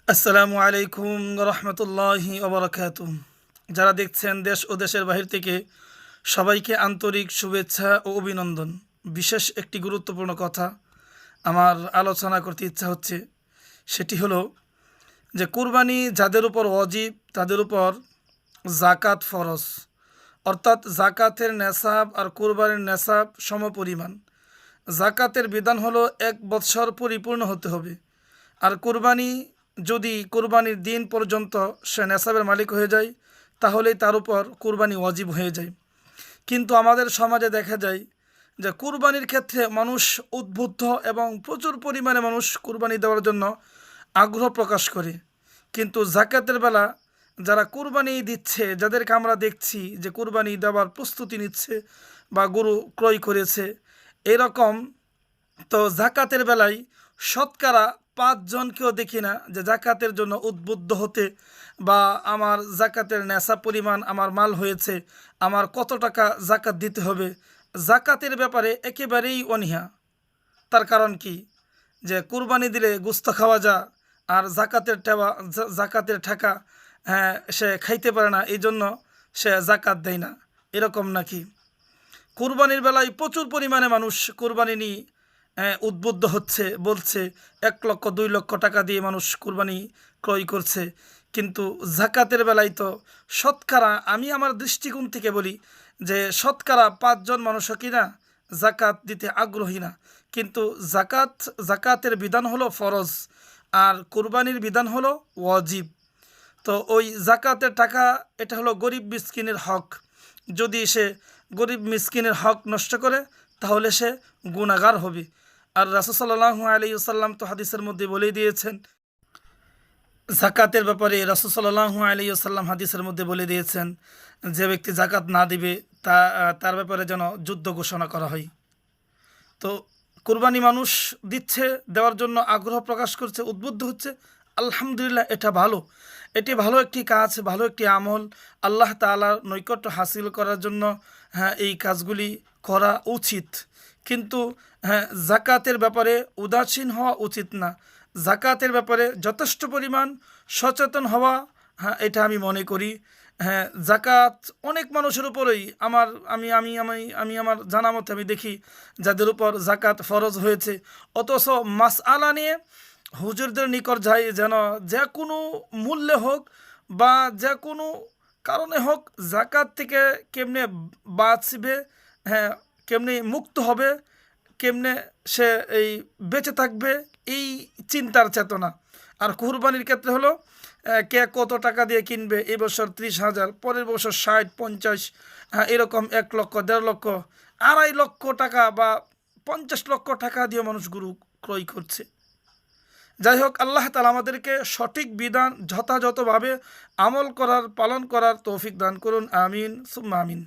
আসসালামু আলাইকুম রহমতুল্লাহি ওবরাকাতুহ। যারা দেখছেন দেশ ও দেশের বাহির থেকে, সবাইকে আন্তরিক শুভেচ্ছা ও অভিনন্দন। বিশেষ একটি গুরুত্বপূর্ণ কথা আমার আলোচনা করতে ইচ্ছা হচ্ছে, সেটি হলো যে কুরবানি যাদের উপর ওয়াজিব তাদের উপর জাকাত ফরজ, অর্থাৎ জাকাতের নেসাব আর কুরবানির নেসাব সমপরিমাণ। জাকাতের বিধান হলো 1 বৎসর পরিপূর্ণ হতে হবে, আর কুরবানি যদি কুরবানির দিন পর্যন্ত সে নেসাবের মালিক হয়ে যায় তাহলেই তার উপর কুরবানি ওয়াজিব হয়ে যায়। কিন্তু আমাদের সমাজে দেখা যায় যে কুরবানির ক্ষেত্রে মানুষ উদ্বুদ্ধ এবং প্রচুর পরিমাণে মানুষ কুরবানি দেওয়ার জন্য আগ্রহ প্রকাশ করে, কিন্তু জাকাতের বেলা যারা কুরবানি দিচ্ছে, যাদেরকে আমরা দেখছি যে কুরবানি দেওয়ার প্রস্তুতি নিচ্ছে বা গরু ক্রয় করেছে এরকম, তো জাকাতের বেলায় শতকরা 5 জনকেও দেখি না যে জাকাতের জন্য উদ্বুদ্ধ হতে, বা আমার জাকাতের নেশা পরিমাণ আমার মাল হয়েছে, আমার কত টাকা জাকাত দিতে হবে, জাকাতের ব্যাপারে একেবারেই অনীহা। তার কারণ কি? যে কুরবানি দিলে গোস্ত খাওয়া যা, আর জাকাতের টাকা সে খাইতে পারে না, এই জন্য সে জাকাত দেয় না, এরকম নাকি? কুরবানির বেলায় প্রচুর পরিমাণে মানুষ কুরবানি নিয়ে উদ্বুদ্ধ হচ্ছে, বলছে 1 লক্ষ 2 লক্ষ টাকা দিয়ে মানুষ কুরবানি ক্রয় করছে। কিন্তু জাকাতের বেলায় তো শতকরা, আমি আমার দৃষ্টিকোণ থেকে বলি যে শতকরা 5 জন মানুষও কিনা জাকাত দিতে আগ্রহী না। কিন্তু জাকাতের বিধান হলো ফরজ, আর কুরবানির বিধান হলো ওয়াজিব। তো ওই জাকাতের টাকা, এটা হলো গরিব মিসকিনের হক। যদি সে গরিব মিসকিনের হক নষ্ট করে তাহলে সে গুনাহগার হবে। আর রাসূল সাল্লাল্লাহু আলাইহি ওয়াসাল্লাম তো হাদিসের মধ্যে বলেই দিয়েছেন, জাকাতের ব্যাপারে রাসূল সাল্লাল্লাহু আলাইহি ওয়াসাল্লাম হাদিসের মধ্যে বলে দিয়েছেন, যে ব্যক্তি জাকাত না দিবে তার ব্যাপারে যেন যুদ্ধ ঘোষণা করা হয়। তো কুরবানি মানুষ দিচ্ছে, দেওয়ার জন্য আগ্রহ প্রকাশ করছে, উদ্বুদ্ধ হচ্ছে, আলহামদুলিল্লাহ, এটা ভালো। এটি ভালো একটি কাজ, ভালো একটি আমল। আল্লাহ তাআলার নৈকট্য হাসিল করার জন্য এই কাজগুলি করা উচিত। কিন্তু জাকাতের ব্যাপারে উদাসীন হওয়া উচিত না। জাকাতের ব্যাপারে যথেষ্ট পরিমাণ সচেতন হওয়া, এটা আমি মনে করি। জাকাত অনেক মানুষের উপরেই, আমি আমার জানা মতে আমি দেখি যাদের উপর জাকাত ফরজ হয়েছে, অথচ মাসআলা নিয়ে হুজুরদের নিকট যায় যেন যে কোনো মূল্যে হোক বা যে কোনো কারণে হোক জাকাত থেকে কেমনে বাঁচবে, হ্যাঁ, কেমনে মুক্ত হবে, কেমনে সে এই বেঁচে থাকবে, এই চিন্তার চেতনা। আর কুরবানির ক্ষেত্রে হলো কে কত টাকা দিয়ে কিনবে, এই বছর 30,000, পরের বছর 60, 50, এরকম 1 লক্ষ, 1.5 লক্ষ, 2.5 লক্ষ টাকা বা 50 লক্ষ টাকা দিয়ে মানুষ গরু ক্রয় করছে। যাই হোক, আল্লাহ তাআলা আমাদেরকে সঠিক বিধান যথাযথভাবে আমল করার, পালন করার তৌফিক দান করুন। আমিন সুম্মা আমিন।